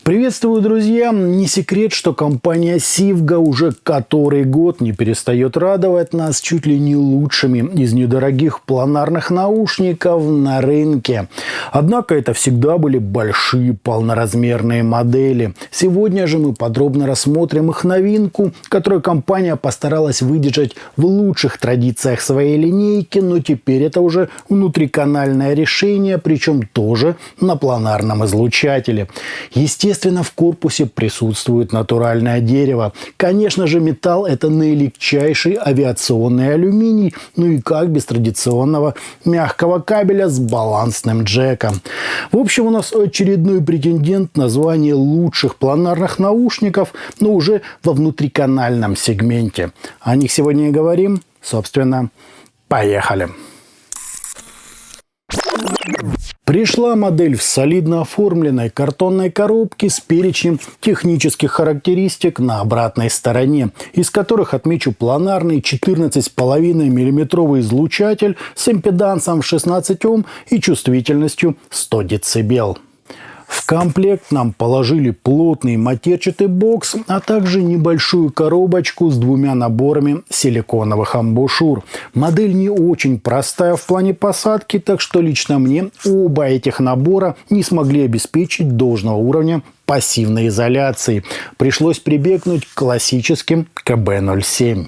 Приветствую, друзья! Не секрет, что компания Сивга уже который год не перестает радовать нас чуть ли не лучшими из недорогих планарных наушников на рынке. Однако это всегда были большие полноразмерные модели. Сегодня же мы подробно рассмотрим их новинку, которую компания постаралась выдержать в лучших традициях своей линейки, но теперь это уже внутриканальное решение, причем тоже на планарном излучателе. Естественно, в корпусе присутствует натуральное дерево. Конечно же, металл – это наилегчайший авиационный алюминий, ну и как без традиционного мягкого кабеля с балансным джеком. В общем, у нас очередной претендент на звание лучших планарных наушников, но уже во внутриканальном сегменте. О них сегодня и говорим. Собственно, поехали! Пришла модель в солидно оформленной картонной коробке с перечнем технических характеристик на обратной стороне, из которых отмечу планарный 14,5 мм излучатель с импедансом в 16 Ом и чувствительностью 100 дБ. В комплект нам положили плотный матерчатый бокс, а также небольшую коробочку с двумя наборами силиконовых амбушюр. Модель не очень простая в плане посадки, так что лично мне оба этих набора не смогли обеспечить должного уровня пассивной изоляции. Пришлось прибегнуть к классическим КБ-07.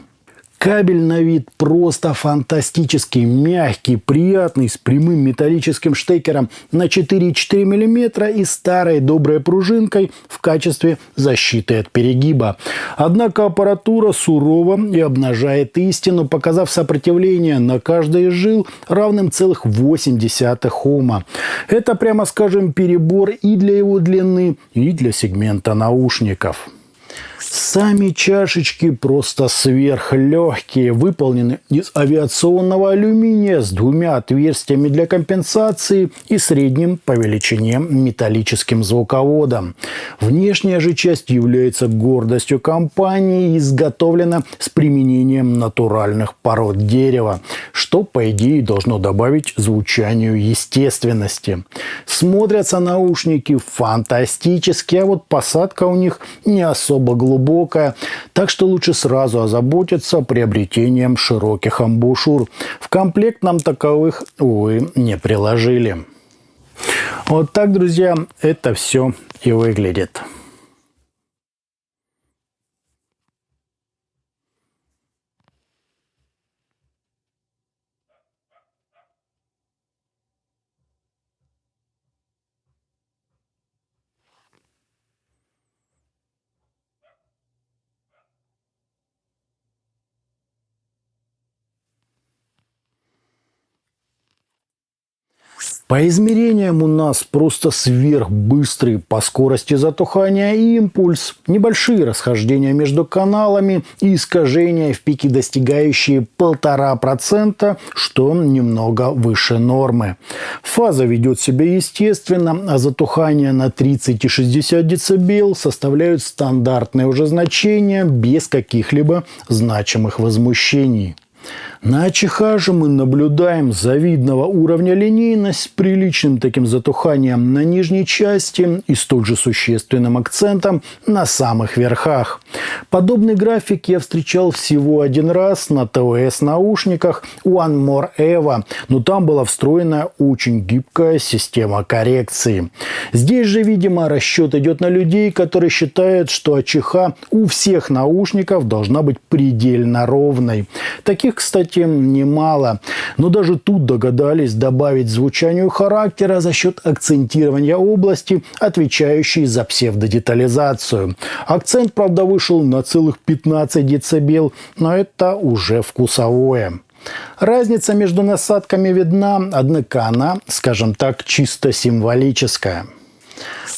Кабель на вид просто фантастический, мягкий, приятный, с прямым металлическим штекером на 4,4 мм и старой доброй пружинкой в качестве защиты от перегиба. Однако аппаратура сурова и обнажает истину, показав сопротивление на каждой из жил равным 0,8 Ома. Это, прямо скажем, перебор и для его длины, и для сегмента наушников. Сами чашечки просто сверхлегкие, выполнены из авиационного алюминия с двумя отверстиями для компенсации и средним по величине металлическим звуководом. Внешняя же часть является гордостью компании и изготовлена с применением натуральных пород дерева, что, по идее, должно добавить звучанию естественности. Смотрятся наушники фантастически, а вот посадка у них не особо глубокая, так что лучше сразу озаботиться приобретением широких амбушюр. В комплект нам таковых, увы, не приложили. Вот так, друзья, это все и выглядит. По измерениям у нас просто сверхбыстрый по скорости затухания импульс, небольшие расхождения между каналами и искажения в пике, достигающие 1,5%, что немного выше нормы. Фаза ведет себя естественно, а затухание на 30 и 60 дБ составляют стандартные уже значения без каких-либо значимых возмущений. На АЧХ же мы наблюдаем завидного уровня линейность с приличным таким затуханием на нижней части и столь же существенным акцентом на самых верхах. Подобный график я встречал всего один раз на ТВС-наушниках One More Evo, но там была встроена очень гибкая система коррекции. Здесь же, видимо, расчет идет на людей, которые считают, что АЧХ у всех наушников должна быть предельно ровной. Таких, кстати, немало. Но даже тут догадались добавить звучанию характера за счет акцентирования области, отвечающей за псевдодетализацию. Акцент, правда, вышел на целых 15 дБ, но это уже вкусовое. Разница между насадками видна, однако она, скажем так, чисто символическая.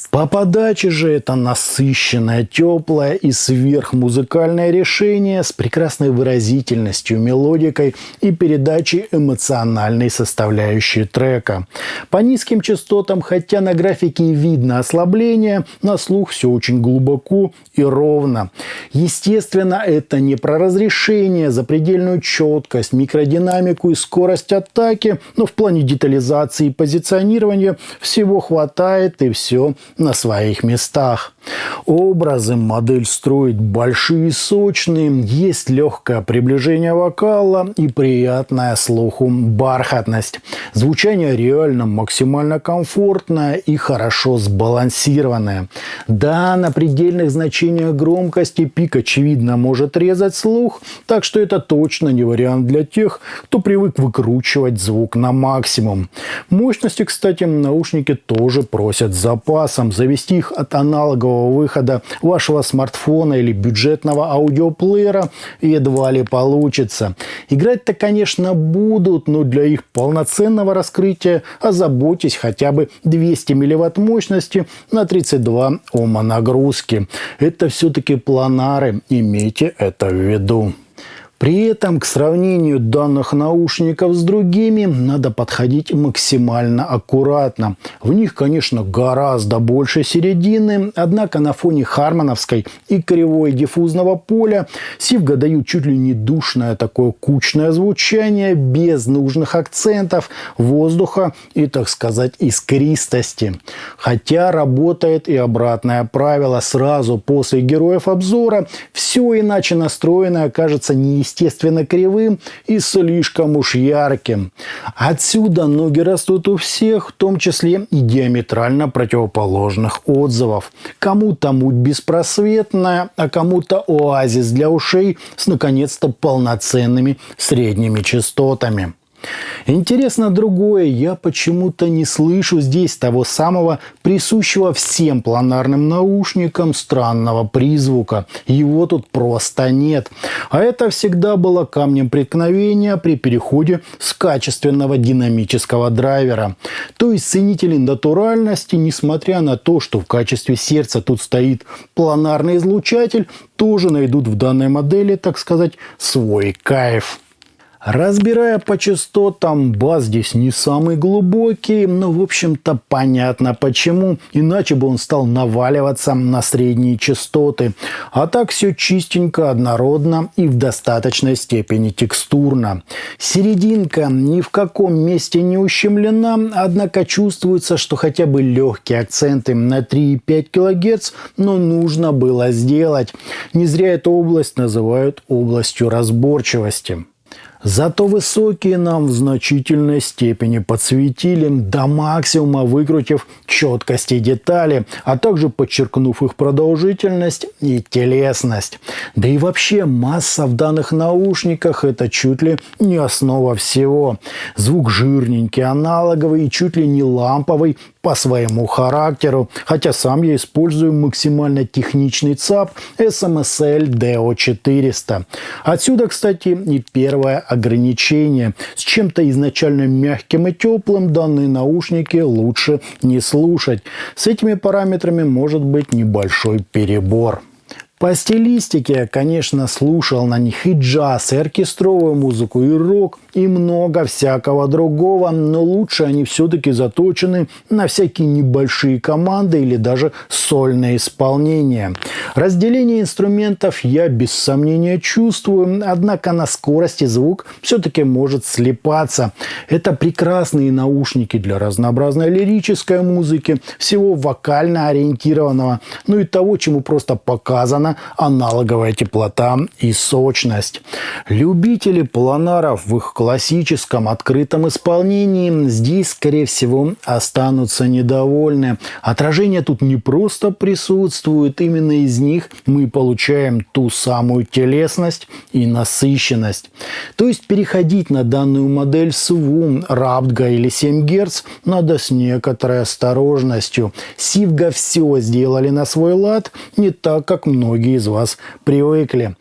По подаче же это насыщенное, теплое и сверхмузыкальное решение с прекрасной выразительностью, мелодикой и передачей эмоциональной составляющей трека. По низким частотам, хотя на графике и видно ослабление, на слух все очень глубоко и ровно. Естественно, это не про разрешение, запредельную четкость, микродинамику и скорость атаки, но в плане детализации и позиционирования всего хватает и все на своих местах. Образы модель строит большие, сочные, есть легкое приближение вокала и приятная слуху бархатность. Звучание реально максимально комфортное и хорошо сбалансированное. Да, на предельных значениях громкости пик, очевидно, может резать слух, так что это точно не вариант для тех, кто привык выкручивать звук на максимум. Мощности, кстати, наушники тоже просят с запасом. Завести их от аналогового выхода вашего смартфона или бюджетного аудиоплеера едва ли получится. Играть-то, конечно, будут, но для их полноценного раскрытия озаботьтесь хотя бы 200 мВт мощности на 32 Ома нагрузки. Это все-таки планары, имейте это в виду. При этом к сравнению данных наушников с другими надо подходить максимально аккуратно. В них, конечно, гораздо больше середины, однако на фоне хармоновской и кривой диффузного поля Сивга дают чуть ли не душное такое кучное звучание без нужных акцентов, воздуха и, так сказать, искристости. Хотя работает и обратное правило. Сразу после героев обзора все иначе настроенное кажется неестественно кривым и слишком уж ярким. Отсюда ноги растут у всех, в том числе и диаметрально противоположных отзывов. Кому-то муть беспросветная, а кому-то оазис для ушей с наконец-то полноценными средними частотами. Интересно другое, я почему-то не слышу здесь того самого присущего всем планарным наушникам странного призвука. Его тут просто нет. А это всегда было камнем преткновения при переходе с качественного динамического драйвера. То есть ценители натуральности, несмотря на то, что в качестве сердца тут стоит планарный излучатель, тоже найдут в данной модели, так сказать, свой кайф. Разбирая по частотам, бас здесь не самый глубокий, но, в общем-то, понятно почему. Иначе бы он стал наваливаться на средние частоты. А так все чистенько, однородно и в достаточной степени текстурно. Серединка ни в каком месте не ущемлена, однако чувствуется, что хотя бы легкие акценты на 3,5 кГц, но нужно было сделать. Не зря эту область называют областью разборчивости. Зато высокие нам в значительной степени подсветили, до максимума выкрутив четкость и детали, а также подчеркнув их продолжительность и телесность. Да и вообще масса в данных наушниках – это чуть ли не основа всего. Звук жирненький, аналоговый и чуть ли не ламповый по своему характеру, хотя сам я использую максимально техничный ЦАП SMSL DO400. Отсюда, кстати, и первое ограничение. С чем-то изначально мягким и теплым данные наушники лучше не слушать. С этими параметрами может быть небольшой перебор. По стилистике я, конечно, слушал на них и джаз, и оркестровую музыку, и рок, и много всякого другого, но лучше они все-таки заточены на всякие небольшие команды или даже сольные исполнения. Разделение инструментов я без сомнения чувствую, однако на скорости звук все-таки может слипаться. Это прекрасные наушники для разнообразной лирической музыки, всего вокально ориентированного, ну и того, чему просто показано аналоговая теплота и сочность. Любители планаров в их классическом открытом исполнении здесь, скорее всего, останутся недовольны. Отражение тут не просто присутствует, именно из них мы получаем ту самую телесность и насыщенность. То есть переходить на данную модель СВУ, Raptga или 7 Гц надо с некоторой осторожностью. Сивга все сделали на свой лад, не так, как многие из вас привыкли.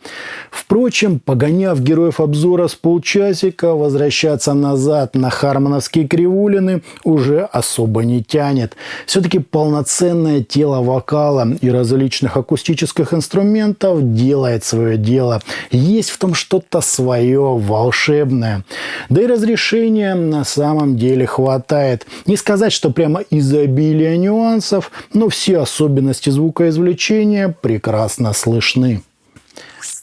Впрочем, погоняв героев обзора с полчасика, возвращаться назад на хармоновские кривулины уже особо не тянет. Все-таки полноценное тело вокала и различных акустических инструментов делает свое дело. Есть в том что-то свое волшебное. Да и разрешения на самом деле хватает. Не сказать, что прямо изобилие нюансов, но все особенности звукоизвлечения прекрасно слышны.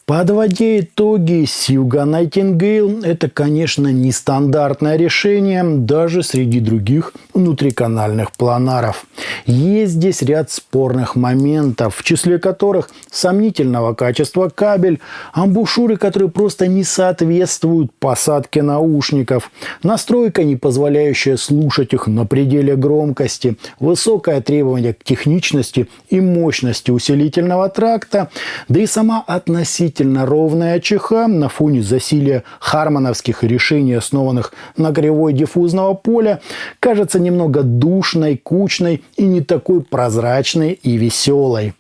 Подводя итоги, Сьюга Найтингейл – это, конечно, нестандартное решение даже среди других внутриканальных планаров. Есть здесь ряд спорных моментов, в числе которых сомнительного качества кабель, амбушюры, которые просто не соответствуют посадке наушников, настройка, не позволяющая слушать их на пределе громкости, высокое требование к техничности и мощности усилительного тракта, да и сама относительно ровная ЧХ на фоне засилия хармоновских решений, основанных на кривой диффузного поля, кажется немного душной, кучной и не такой прозрачной и веселой.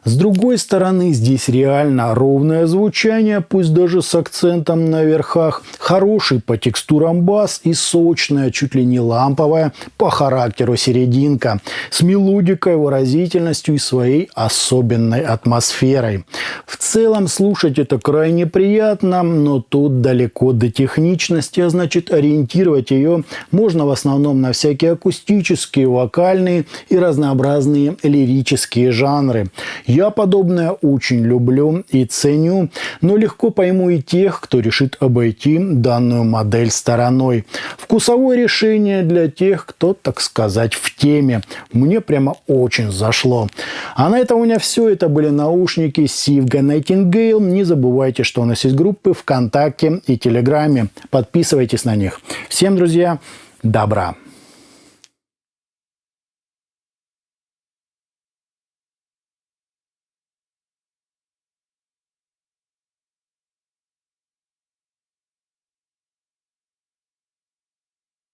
С другой стороны, здесь реально ровное звучание, пусть даже с акцентом на верхах, хороший по текстурам бас и сочная, чуть ли не ламповая по характеру серединка, с мелодикой, выразительностью и своей особенной атмосферой. В целом слушать это крайне приятно, но тут далеко до техничности, а значит ориентировать ее можно в основном на всякие акустические, вокальные и разнообразные лирические жанры. Я подобное очень люблю и ценю, но легко пойму и тех, кто решит обойти данную модель стороной. Вкусовое решение для тех, кто, так сказать, в теме. Мне прямо очень зашло. А на этом у меня все. Это были наушники Сьюга Найтингейл. Не забывайте, что у нас есть группы ВКонтакте и Телеграме. Подписывайтесь на них. Всем, друзья, добра!